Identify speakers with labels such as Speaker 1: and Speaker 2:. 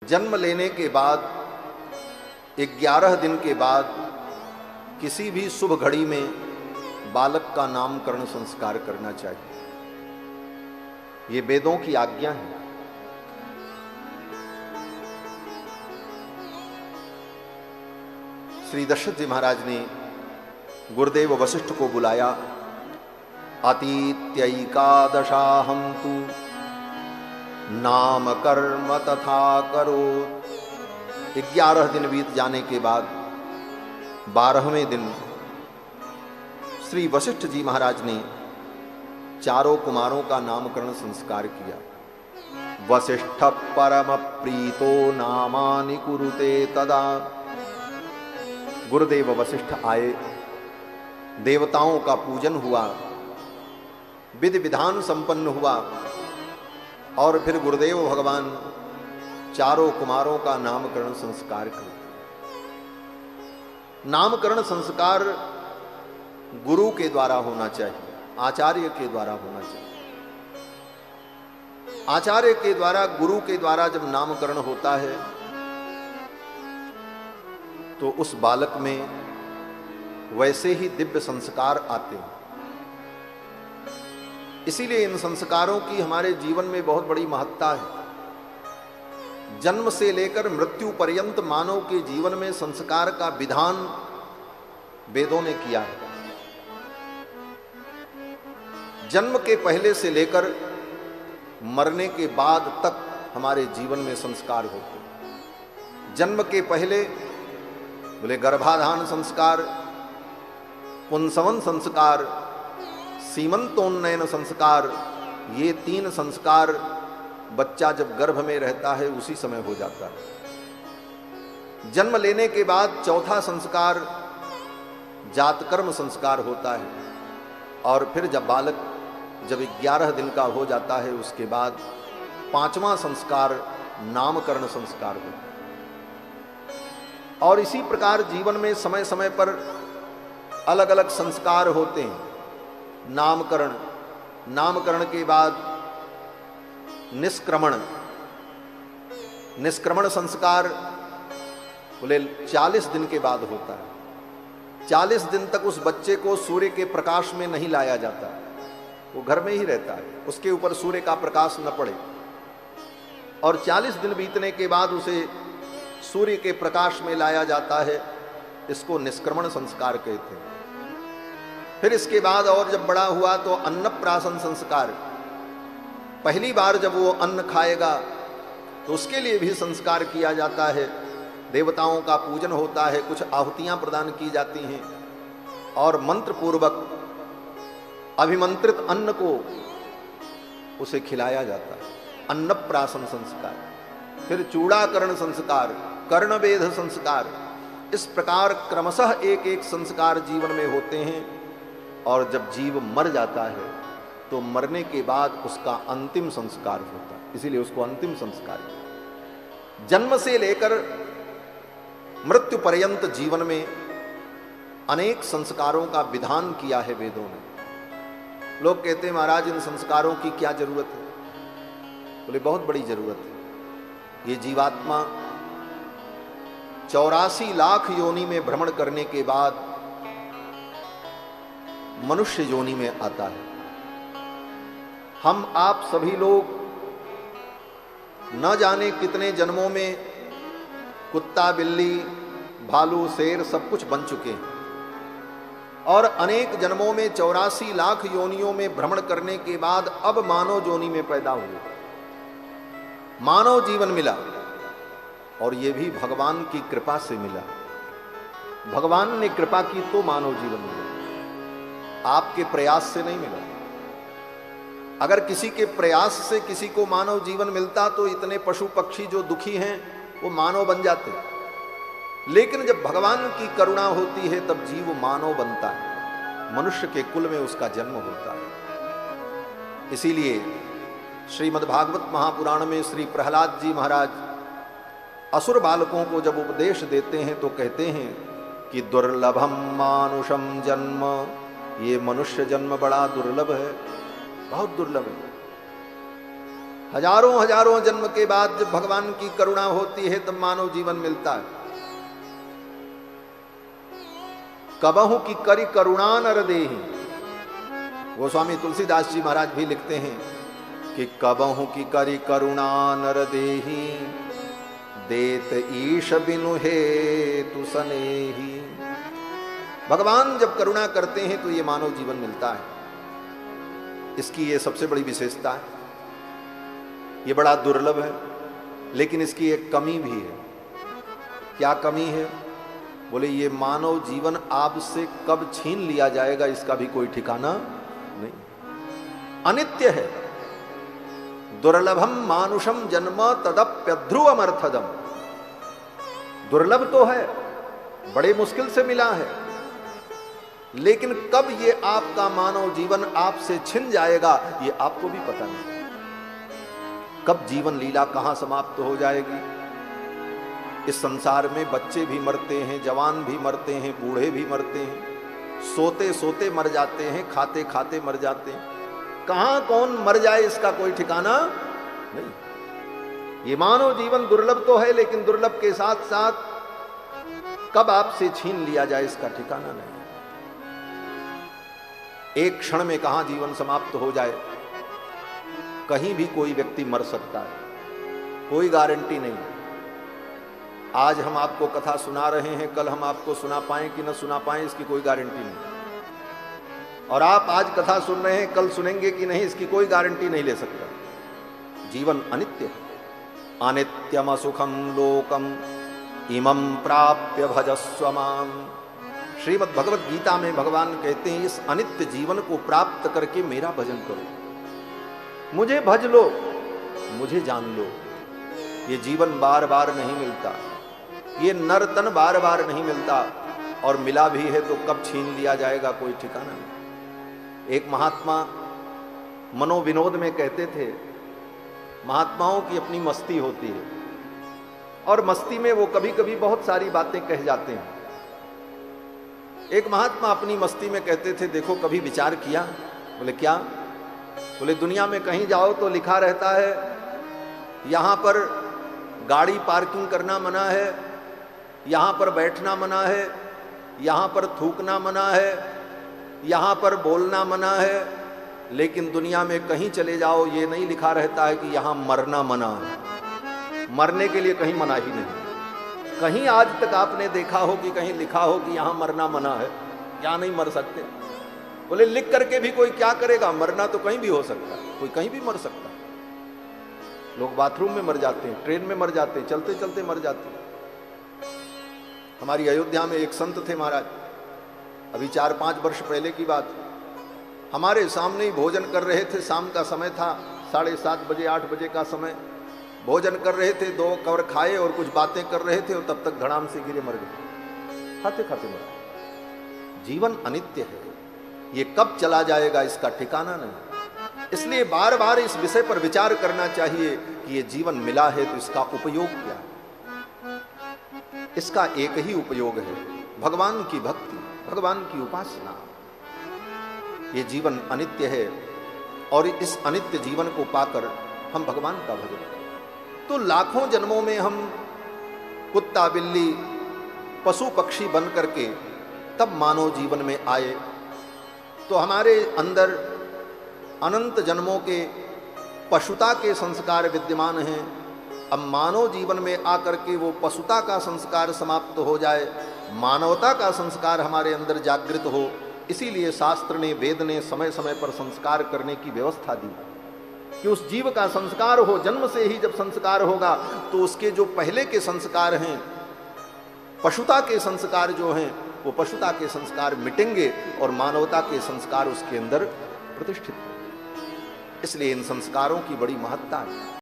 Speaker 1: जन्म लेने के बाद 11 दिन के बाद किसी भी शुभ घड़ी में बालक का नामकरण संस्कार करना चाहिए। ये वेदों की आज्ञा है। श्री दशरथ जी महाराज ने गुरुदेव वशिष्ठ को बुलाया। अतीत्यैकादशाहं तु नाम कर्म तथा करोत्। 11 दिन बीत जाने के बाद 12वें दिन श्री वशिष्ठ जी महाराज ने चारों कुमारों का नामकरण संस्कार किया। वशिष्ठ परम प्रीतो नामानि कुरुते तदा। गुरुदेव वशिष्ठ आए, देवताओं का पूजन हुआ, विधि विधान संपन्न हुआ और फिर गुरुदेव भगवान चारों कुमारों का नामकरण संस्कार किया। नामकरण संस्कार गुरु के द्वारा होना चाहिए, आचार्य के द्वारा होना चाहिए। आचार्य के द्वारा, गुरु के द्वारा जब नामकरण होता है तो उस बालक में वैसे ही दिव्य संस्कार आते हैं। इसीलिए इन संस्कारों की हमारे जीवन में बहुत बड़ी महत्ता है। जन्म से लेकर मृत्यु पर्यंत मानव के जीवन में संस्कार का विधान वेदों ने किया है। जन्म के पहले से लेकर मरने के बाद तक हमारे जीवन में संस्कार होते हैं। जन्म के पहले बोले गर्भाधान संस्कार, पुंसवन संस्कार, सीमंतोन्नयन संस्कार, ये 3 संस्कार बच्चा जब गर्भ में रहता है उसी समय हो जाता है। जन्म लेने के बाद चौथा संस्कार जातकर्म संस्कार होता है और फिर जब बालक जब 11 दिन का हो जाता है उसके बाद 5वां संस्कार नामकरण संस्कार होता है। और इसी प्रकार जीवन में समय समय पर अलग अलग संस्कार होते हैं। नामकरण, नामकरण के बाद निष्क्रमण, निष्क्रमण संस्कार बोले 40 दिन के बाद होता है। 40 दिन तक उस बच्चे को सूर्य के प्रकाश में नहीं लाया जाता, वो घर में ही रहता है, उसके ऊपर सूर्य का प्रकाश न पड़े। और 40 दिन बीतने के बाद उसे सूर्य के प्रकाश में लाया जाता है। इसको निष्क्रमण संस्कार कहते हैं। फिर इसके बाद और जब बड़ा हुआ तो अन्नप्राशन संस्कार, पहली बार जब वो अन्न खाएगा तो उसके लिए भी संस्कार किया जाता है। देवताओं का पूजन होता है, कुछ आहुतियां प्रदान की जाती हैं और मंत्र पूर्वक अभिमंत्रित अन्न को उसे खिलाया जाता है। अन्नप्राशन संस्कार, फिर चूड़ाकरण संस्कार, कर्णवेध संस्कार। इस प्रकार क्रमशः एक एक संस्कार जीवन में होते हैं और जब जीव मर जाता है तो मरने के बाद उसका अंतिम संस्कार होता है, इसीलिए उसको अंतिम संस्कार। जन्म से लेकर मृत्यु पर्यंत जीवन में अनेक संस्कारों का विधान किया है वेदों ने। लोग कहते हैं महाराज इन संस्कारों की क्या जरूरत है? बोले बहुत बड़ी जरूरत है। ये जीवात्मा 84 लाख योनि में भ्रमण करने के बाद मनुष्य योनि में आता है। हम आप सभी लोग न जाने कितने जन्मों में कुत्ता, बिल्ली, भालू, शेर सब कुछ बन चुके हैं और अनेक जन्मों में 84 लाख योनियों में भ्रमण करने के बाद अब मानव योनि में पैदा हुए, मानव जीवन मिला और यह भी भगवान की कृपा से मिला। भगवान ने कृपा की तो मानव जीवन मिला, आपके प्रयास से नहीं मिला। अगर किसी के प्रयास से किसी को मानव जीवन मिलता तो इतने पशु पक्षी जो दुखी हैं वो मानव बन जाते। लेकिन जब भगवान की करुणा होती है तब जीव मानव बनता है, मनुष्य के कुल में उसका जन्म होता है। इसीलिए श्रीमद्भागवत महापुराण में श्री प्रहलाद जी महाराज असुर बालकों को जब उपदेश देते हैं तो कहते हैं कि दुर्लभम मानुषम जन्म, ये मनुष्य जन्म बड़ा दुर्लभ है, बहुत दुर्लभ है। हजारों हजारों जन्म के बाद जब भगवान की करुणा होती है तब मानव जीवन मिलता है। कबहु की करी करुणा नर देहि, गोस्वामी तुलसीदास जी महाराज भी लिखते हैं कि कबहु की करी करुणा नर देहि, देत ईश बिनु हेतु सनेही। भगवान जब करुणा करते हैं तो ये मानव जीवन मिलता है। इसकी ये सबसे बड़ी विशेषता है, ये बड़ा दुर्लभ है। लेकिन इसकी एक कमी भी है। क्या कमी है? बोले ये मानव जीवन आपसे कब छीन लिया जाएगा इसका भी कोई ठिकाना नहीं। अनित्य है। दुर्लभम मानुषम जन्म तदप्यध्रुवमर्थदम। दुर्लभ तो है, बड़े मुश्किल से मिला है, लेकिन कब ये आपका मानव जीवन आपसे छिन जाएगा ये आपको भी पता नहीं। कब जीवन लीला कहां समाप्त हो जाएगी। इस संसार में बच्चे भी मरते हैं, जवान भी मरते हैं, बूढ़े भी मरते हैं, सोते सोते मर जाते हैं, खाते खाते मर जाते हैं। कहां कौन मर जाए इसका कोई ठिकाना नहीं। ये मानव जीवन दुर्लभ तो है, लेकिन दुर्लभ के साथ साथ कब आपसे छीन लिया जाए इसका ठिकाना नहीं। एक क्षण में कहां जीवन समाप्त हो जाए, कहीं भी कोई व्यक्ति मर सकता है, कोई गारंटी नहीं। आज हम आपको कथा सुना रहे हैं, कल हम आपको सुना पाएं कि न सुना पाएं इसकी कोई गारंटी नहीं। और आप आज कथा सुन रहे हैं, कल सुनेंगे कि नहीं इसकी कोई गारंटी नहीं ले सकता। जीवन अनित्य है। अनित्यम सुखम लोकम इमं प्राप्य भजस्व माम। श्रीमद् भगवत गीता में भगवान कहते हैं इस अनित्य जीवन को प्राप्त करके मेरा भजन करो, मुझे भज लो, मुझे जान लो। ये जीवन बार बार नहीं मिलता, ये नर तन बार बार नहीं मिलता, और मिला भी है तो कब छीन लिया जाएगा कोई ठिकाना नहीं। एक महात्मा मनोविनोद में कहते थे, महात्माओं की अपनी मस्ती होती है और मस्ती में वो कभी कभी बहुत सारी बातें कह जाते हैं। एक महात्मा अपनी मस्ती में कहते थे, देखो कभी विचार किया? बोले क्या? बोले दुनिया में कहीं जाओ तो लिखा रहता है यहां पर गाड़ी पार्किंग करना मना है, यहां पर बैठना मना है, यहां पर थूकना मना है, यहां पर बोलना मना है, लेकिन दुनिया में कहीं चले जाओ ये नहीं लिखा रहता है कि यहां मरना मना है। मरने के लिए कहीं मना ही नहीं। कहीं आज तक आपने देखा हो कि कहीं लिखा हो कि यहां मरना मना है? क्या नहीं मर सकते? बोले लिख करके भी कोई क्या करेगा? मरना तो कहीं भी हो सकता है, कोई कहीं भी मर सकता है। लोग बाथरूम में मर जाते हैं, ट्रेन में मर जाते हैं, चलते चलते मर जाते हैं। हमारी अयोध्या में एक संत थे महाराज, अभी 4-5 वर्ष पहले की बात। हमारे सामने ही भोजन कर रहे थे, शाम का समय था, 7:30 बजे 8 बजे का समय। भोजन कर रहे थे, 2 कवर खाए और कुछ बातें कर रहे थे, और तब तक धड़ाम से गिरे, मर गए। खाते खाते मर। जीवन अनित्य है, ये कब चला जाएगा इसका ठिकाना नहीं। इसलिए बार बार इस विषय पर विचार करना चाहिए कि ये जीवन मिला है तो इसका उपयोग क्या है। इसका एक ही उपयोग है, भगवान की भक्ति, भगवान की उपासना। ये जीवन अनित्य है और इस अनित्य जीवन को पाकर हम भगवान का भजन करें। तो लाखों जन्मों में हम कुत्ता बिल्ली पशु पक्षी बन करके तब मानव जीवन में आए, तो हमारे अंदर अनंत जन्मों के पशुता के संस्कार विद्यमान हैं। अब मानव जीवन में आकर के वो पशुता का संस्कार समाप्त हो जाए, मानवता का संस्कार हमारे अंदर जागृत हो, इसीलिए शास्त्र ने, वेद ने समय समय पर संस्कार करने की व्यवस्था दी कि उस जीव का संस्कार हो। जन्म से ही जब संस्कार होगा तो उसके जो पहले के संस्कार हैं, पशुता के संस्कार जो हैं, वो पशुता के संस्कार मिटेंगे और मानवता के संस्कार उसके अंदर प्रतिष्ठित होंगे। इसलिए इन संस्कारों की बड़ी महत्ता है।